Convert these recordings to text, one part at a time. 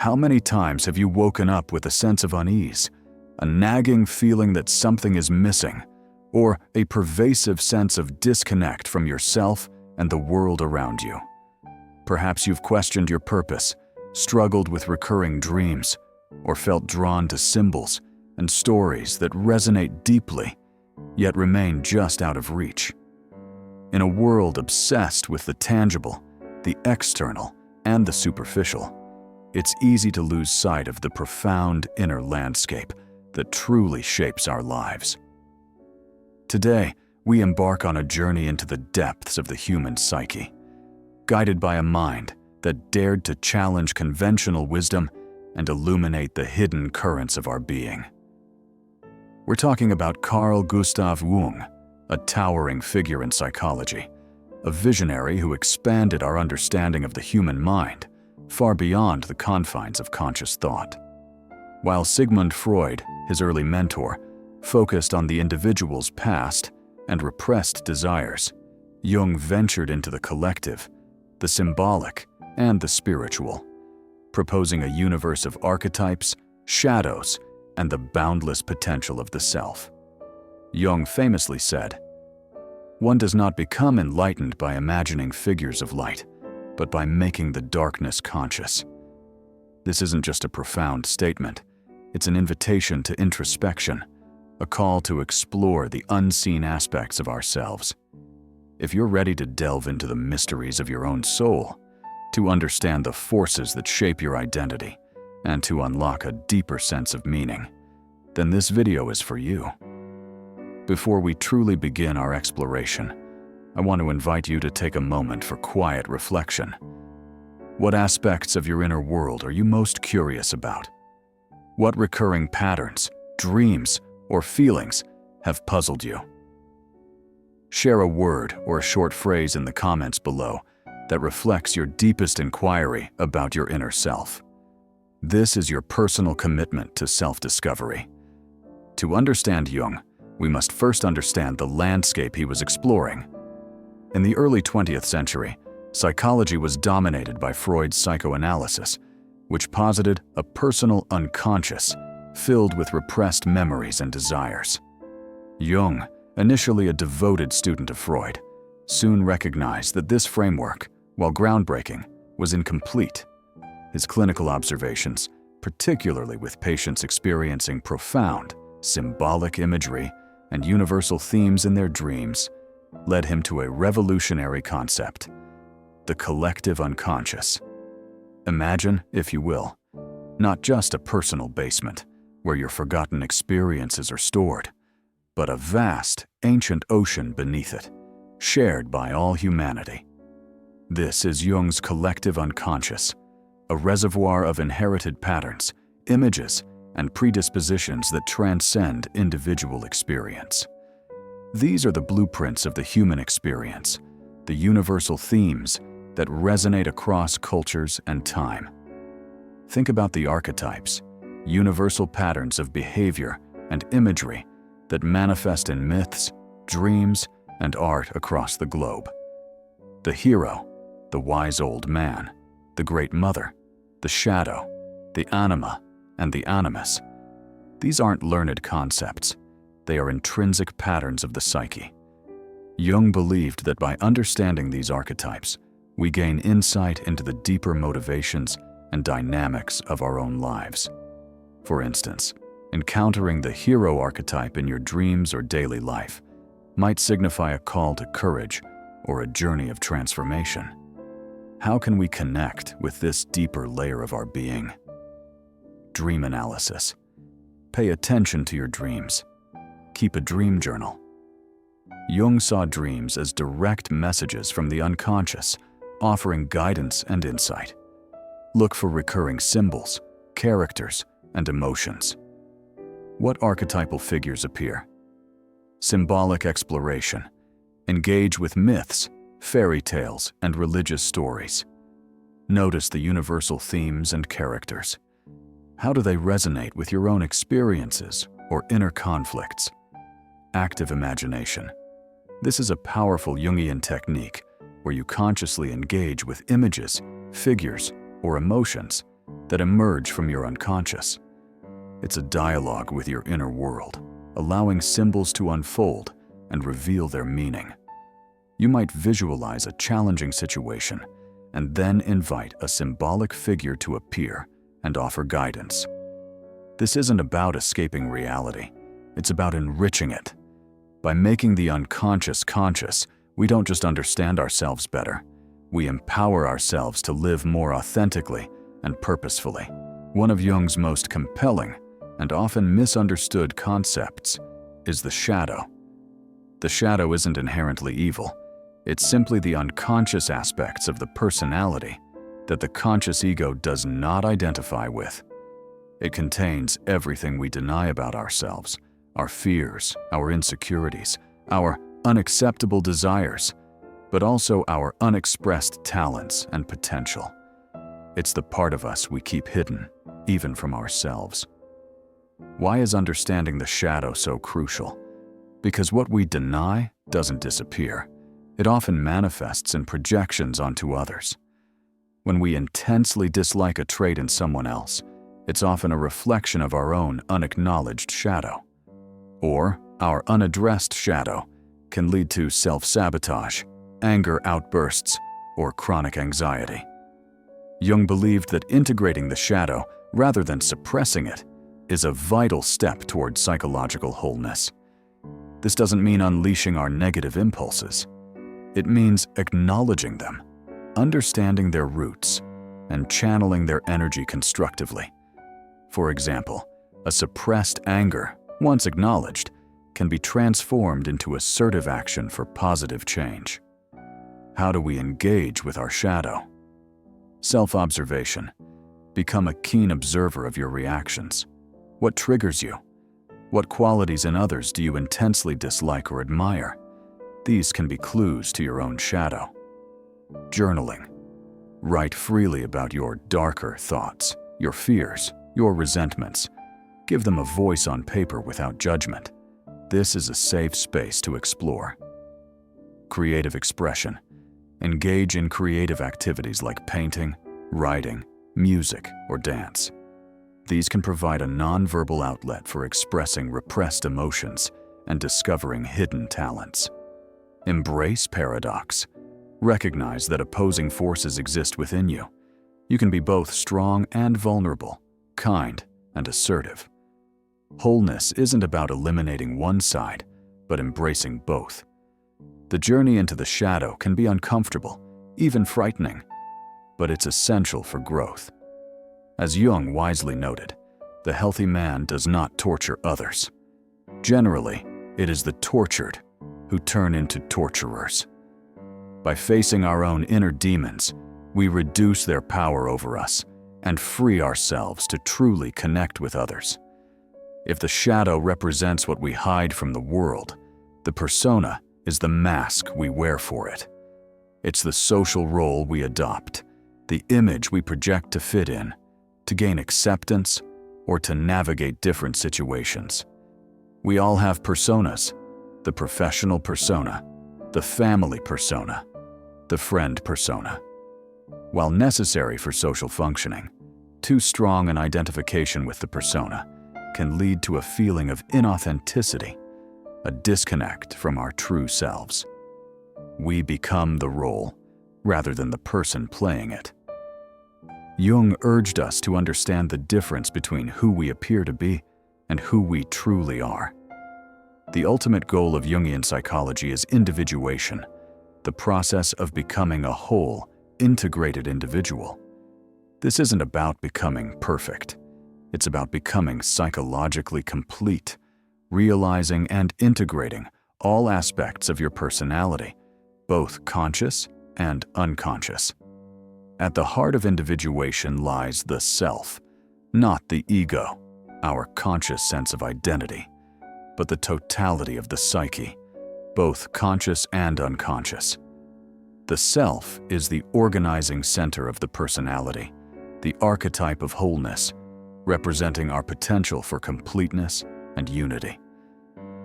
How many times have you woken up with a sense of unease, a nagging feeling that something is missing, or a pervasive sense of disconnect from yourself and the world around you? Perhaps you've questioned your purpose, struggled with recurring dreams, or felt drawn to symbols and stories that resonate deeply, yet remain just out of reach. In a world obsessed with the tangible, the external, and the superficial, it's easy to lose sight of the profound inner landscape that truly shapes our lives. Today, we embark on a journey into the depths of the human psyche, guided by a mind that dared to challenge conventional wisdom and illuminate the hidden currents of our being. We're talking about Carl Gustav Jung, a towering figure in psychology, a visionary who expanded our understanding of the human mind far beyond the confines of conscious thought. While Sigmund Freud, his early mentor, focused on the individual's past and repressed desires, Jung ventured into the collective, the symbolic, and the spiritual, proposing a universe of archetypes, shadows, and the boundless potential of the self. Jung famously said, "One does not become enlightened by imagining figures of light, but by making the darkness conscious." This isn't just a profound statement, it's an invitation to introspection, a call to explore the unseen aspects of ourselves. If you're ready to delve into the mysteries of your own soul, to understand the forces that shape your identity, and to unlock a deeper sense of meaning, then this video is for you. Before we truly begin our exploration, I want to invite you to take a moment for quiet reflection. What aspects of your inner world are you most curious about? What recurring patterns, dreams, or feelings have puzzled you? Share a word or a short phrase in the comments below that reflects your deepest inquiry about your inner self. This is your personal commitment to self-discovery. To understand Jung, we must first understand the landscape he was exploring. In the early 20th century, psychology was dominated by Freud's psychoanalysis, which posited a personal unconscious filled with repressed memories and desires. Jung, initially a devoted student of Freud, soon recognized that this framework, while groundbreaking, was incomplete. His clinical observations, particularly with patients experiencing profound, symbolic imagery and universal themes in their dreams, led him to a revolutionary concept: the collective unconscious. Imagine, if you will, not just a personal basement where your forgotten experiences are stored, but a vast, ancient ocean beneath it, shared by all humanity. This is Jung's collective unconscious, a reservoir of inherited patterns, images, and predispositions that transcend individual experience. These are the blueprints of the human experience, the universal themes that resonate across cultures and time. Think about the archetypes, universal patterns of behavior and imagery that manifest in myths, dreams, and art across the globe. The hero, the wise old man, the great mother, the shadow, the anima, and the animus. These aren't learned concepts. They are intrinsic patterns of the psyche. Jung believed that by understanding these archetypes, we gain insight into the deeper motivations and dynamics of our own lives. For instance, encountering the hero archetype in your dreams or daily life might signify a call to courage or a journey of transformation. How can we connect with this deeper layer of our being? Dream analysis. Pay attention to your dreams. Keep a dream journal. Jung saw dreams as direct messages from the unconscious, offering guidance and insight. Look for recurring symbols, characters, and emotions. What archetypal figures appear? Symbolic exploration. Engage with myths, fairy tales, and religious stories. Notice the universal themes and characters. How do they resonate with your own experiences or inner conflicts? Active imagination. This is a powerful Jungian technique where you consciously engage with images, figures, or emotions that emerge from your unconscious. It's a dialogue with your inner world, allowing symbols to unfold and reveal their meaning. You might visualize a challenging situation and then invite a symbolic figure to appear and offer guidance. This isn't about escaping reality, it's about enriching it. By making the unconscious conscious, we don't just understand ourselves better, we empower ourselves to live more authentically and purposefully. One of Jung's most compelling and often misunderstood concepts is the shadow. The shadow isn't inherently evil. It's simply the unconscious aspects of the personality that the conscious ego does not identify with. It contains everything we deny about ourselves, our fears, our insecurities, our unacceptable desires, but also our unexpressed talents and potential. It's the part of us we keep hidden, even from ourselves. Why is understanding the shadow so crucial? Because what we deny doesn't disappear. It often manifests in projections onto others. When we intensely dislike a trait in someone else, it's often a reflection of our own unacknowledged shadow. Or our unaddressed shadow can lead to self-sabotage, anger outbursts, or chronic anxiety. Jung believed that integrating the shadow, rather than suppressing it, is a vital step toward psychological wholeness. This doesn't mean unleashing our negative impulses. It means acknowledging them, understanding their roots, and channeling their energy constructively. For example, a suppressed anger, once acknowledged, can be transformed into assertive action for positive change. How do we engage with our shadow? Self-observation. Become a keen observer of your reactions. What triggers you? What qualities in others do you intensely dislike or admire? These can be clues to your own shadow. Journaling. Write freely about your darker thoughts, your fears, your resentments. Give them a voice on paper without judgment. This is a safe space to explore. Creative expression. Engage in creative activities like painting, writing, music, or dance. These can provide a nonverbal outlet for expressing repressed emotions and discovering hidden talents. Embrace paradox. Recognize that opposing forces exist within you. You can be both strong and vulnerable, kind and assertive. Wholeness isn't about eliminating one side, but embracing both. The journey into the shadow can be uncomfortable, even frightening, but it's essential for growth. As Jung wisely noted, the healthy man does not torture others. Generally, it is the tortured who turn into torturers. By facing our own inner demons, we reduce their power over us and free ourselves to truly connect with others. If the shadow represents what we hide from the world, the persona is the mask we wear for it. It's the social role we adopt, the image we project to fit in, to gain acceptance, or to navigate different situations. We all have personas: the professional persona, the family persona, the friend persona. While necessary for social functioning, too strong an identification with the persona can lead to a feeling of inauthenticity, a disconnect from our true selves. We become the role rather than the person playing it. Jung urged us to understand the difference between who we appear to be and who we truly are. The ultimate goal of Jungian psychology is individuation, the process of becoming a whole, integrated individual. This isn't about becoming perfect. It's about becoming psychologically complete, realizing and integrating all aspects of your personality, both conscious and unconscious. At the heart of individuation lies the self, not the ego, our conscious sense of identity, but the totality of the psyche, both conscious and unconscious. The self is the organizing center of the personality, the archetype of wholeness, representing our potential for completeness and unity.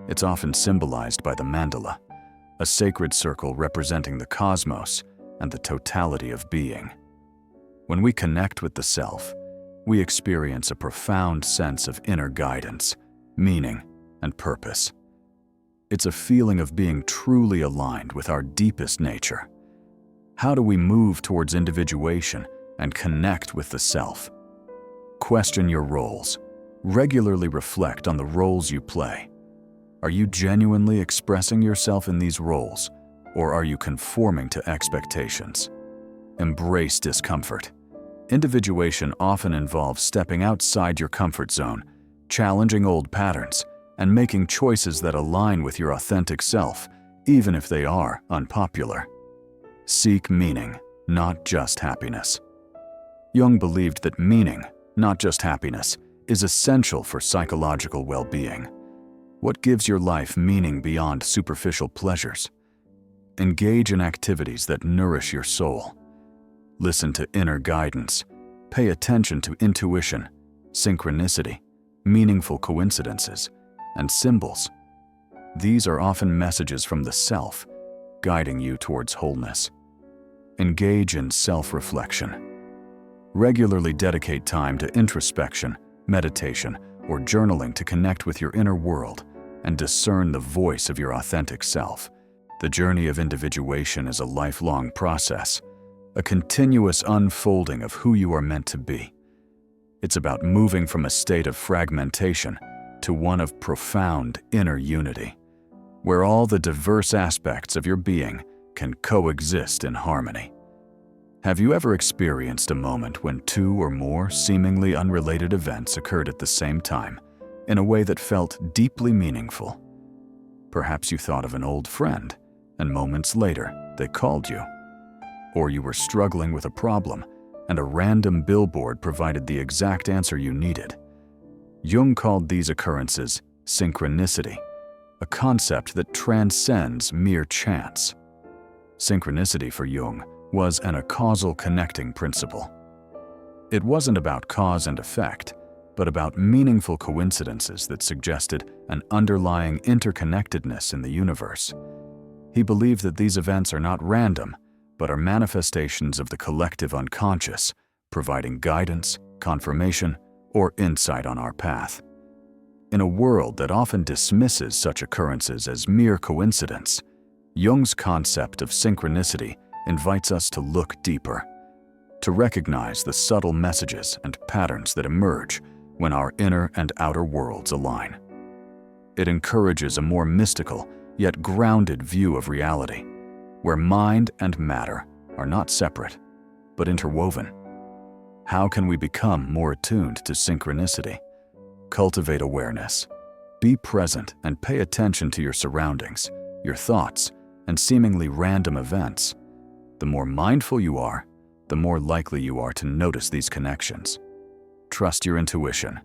It's often symbolized by the mandala, a sacred circle representing the cosmos and the totality of being. When we connect with the self, we experience a profound sense of inner guidance, meaning, and purpose. It's a feeling of being truly aligned with our deepest nature. How do we move towards individuation and connect with the self? Question your roles. Regularly reflect on the roles you play. Are you genuinely expressing yourself in these roles, or are you conforming to expectations? Embrace discomfort. Individuation often involves stepping outside your comfort zone, challenging old patterns, and making choices that align with your authentic self, even if they are unpopular. Seek meaning, not just happiness. Jung believed that meaning, not just happiness, is essential for psychological well-being. What gives your life meaning beyond superficial pleasures? Engage in activities that nourish your soul. Listen to inner guidance. Pay attention to intuition, synchronicity, meaningful coincidences, and symbols. These are often messages from the self, guiding you towards wholeness. Engage in self-reflection. Regularly dedicate time to introspection, meditation, or journaling to connect with your inner world and discern the voice of your authentic self. The journey of individuation is a lifelong process, a continuous unfolding of who you are meant to be. It's about moving from a state of fragmentation to one of profound inner unity, where all the diverse aspects of your being can coexist in harmony. Have you ever experienced a moment when two or more seemingly unrelated events occurred at the same time, in a way that felt deeply meaningful? Perhaps you thought of an old friend, and moments later, they called you. Or you were struggling with a problem, and a random billboard provided the exact answer you needed. Jung called these occurrences synchronicity, a concept that transcends mere chance. Synchronicity for Jung was a causal connecting principle. It wasn't about cause and effect, but about meaningful coincidences that suggested an underlying interconnectedness in the universe. He believed that these events are not random, but are manifestations of the collective unconscious, providing guidance, confirmation, or insight on our path. In a world that often dismisses such occurrences as mere coincidence, Jung's concept of synchronicity invites us to look deeper, to recognize the subtle messages and patterns that emerge when our inner and outer worlds align. It encourages a more mystical, yet grounded view of reality, where mind and matter are not separate, but interwoven. How can we become more attuned to synchronicity? Cultivate awareness. Be present and pay attention to your surroundings, your thoughts, and seemingly random events. The more mindful you are, the more likely you are to notice these connections. Trust your intuition.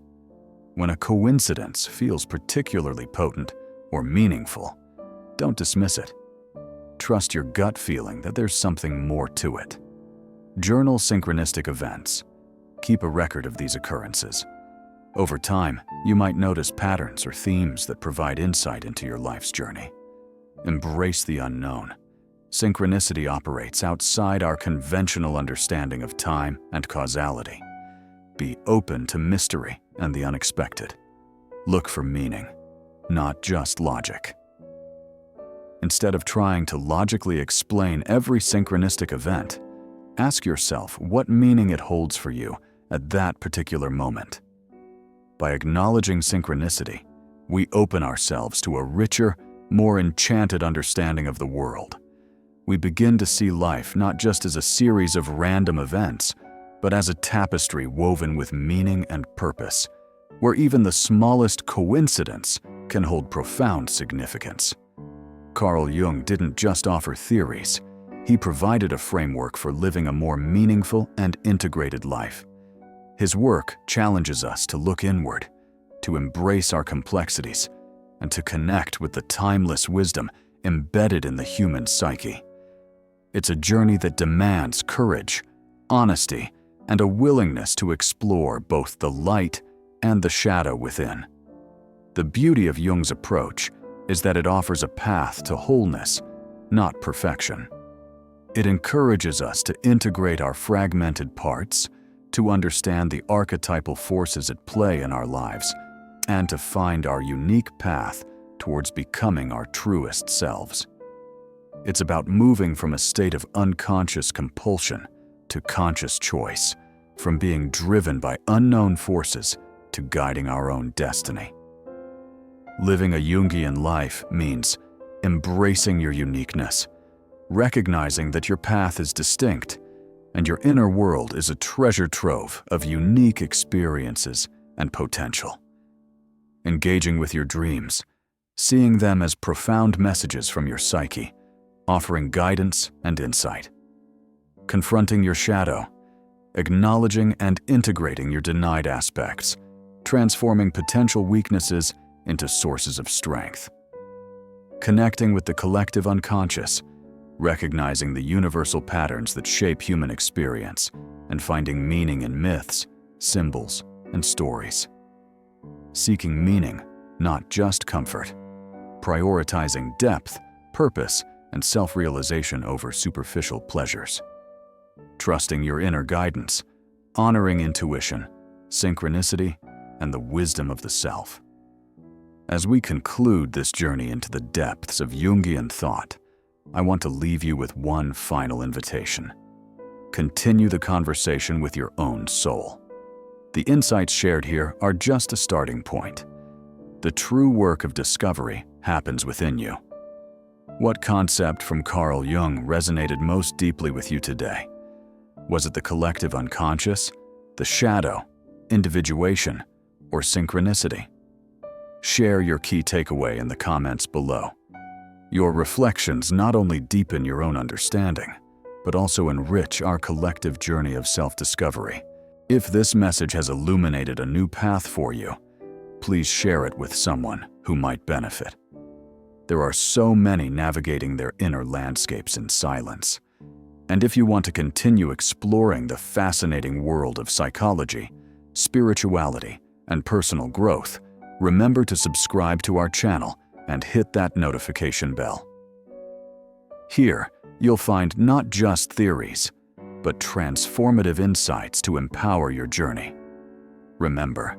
When a coincidence feels particularly potent or meaningful, don't dismiss it. Trust your gut feeling that there's something more to it. Journal synchronistic events. Keep a record of these occurrences. Over time, you might notice patterns or themes that provide insight into your life's journey. Embrace the unknown. Synchronicity operates outside our conventional understanding of time and causality. Be open to mystery and the unexpected. Look for meaning, not just logic. Instead of trying to logically explain every synchronistic event, ask yourself what meaning it holds for you at that particular moment. By acknowledging synchronicity, we open ourselves to a richer, more enchanted understanding of the world. We begin to see life not just as a series of random events, but as a tapestry woven with meaning and purpose, where even the smallest coincidence can hold profound significance. Carl Jung didn't just offer theories, he provided a framework for living a more meaningful and integrated life. His work challenges us to look inward, to embrace our complexities, and to connect with the timeless wisdom embedded in the human psyche. It's a journey that demands courage, honesty, and a willingness to explore both the light and the shadow within. The beauty of Jung's approach is that it offers a path to wholeness, not perfection. It encourages us to integrate our fragmented parts, to understand the archetypal forces at play in our lives, and to find our unique path towards becoming our truest selves. It's about moving from a state of unconscious compulsion to conscious choice, from being driven by unknown forces to guiding our own destiny. Living a Jungian life means embracing your uniqueness, recognizing that your path is distinct and your inner world is a treasure trove of unique experiences and potential. Engaging with your dreams, seeing them as profound messages from your psyche, offering guidance and insight. Confronting your shadow, acknowledging and integrating your denied aspects, transforming potential weaknesses into sources of strength. Connecting with the collective unconscious, recognizing the universal patterns that shape human experience, and finding meaning in myths, symbols, and stories. Seeking meaning, not just comfort. Prioritizing depth, purpose, and self-realization over superficial pleasures. Trusting your inner guidance, honoring intuition, synchronicity, and the wisdom of the self. As we conclude this journey into the depths of Jungian thought, I want to leave you with one final invitation. Continue the conversation with your own soul. The insights shared here are just a starting point. The true work of discovery happens within you. What concept from Carl Jung resonated most deeply with you today? Was it the collective unconscious, the shadow, individuation, or synchronicity? Share your key takeaway in the comments below. Your reflections not only deepen your own understanding, but also enrich our collective journey of self-discovery. If this message has illuminated a new path for you, please share it with someone who might benefit. There are so many navigating their inner landscapes in silence. And if you want to continue exploring the fascinating world of psychology, spirituality, and personal growth, remember to subscribe to our channel and hit that notification bell. Here, you'll find not just theories, but transformative insights to empower your journey. Remember,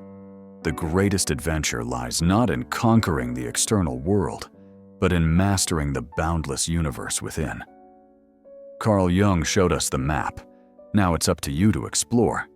the greatest adventure lies not in conquering the external world, but in mastering the boundless universe within. Carl Jung showed us the map. Now it's up to you to explore.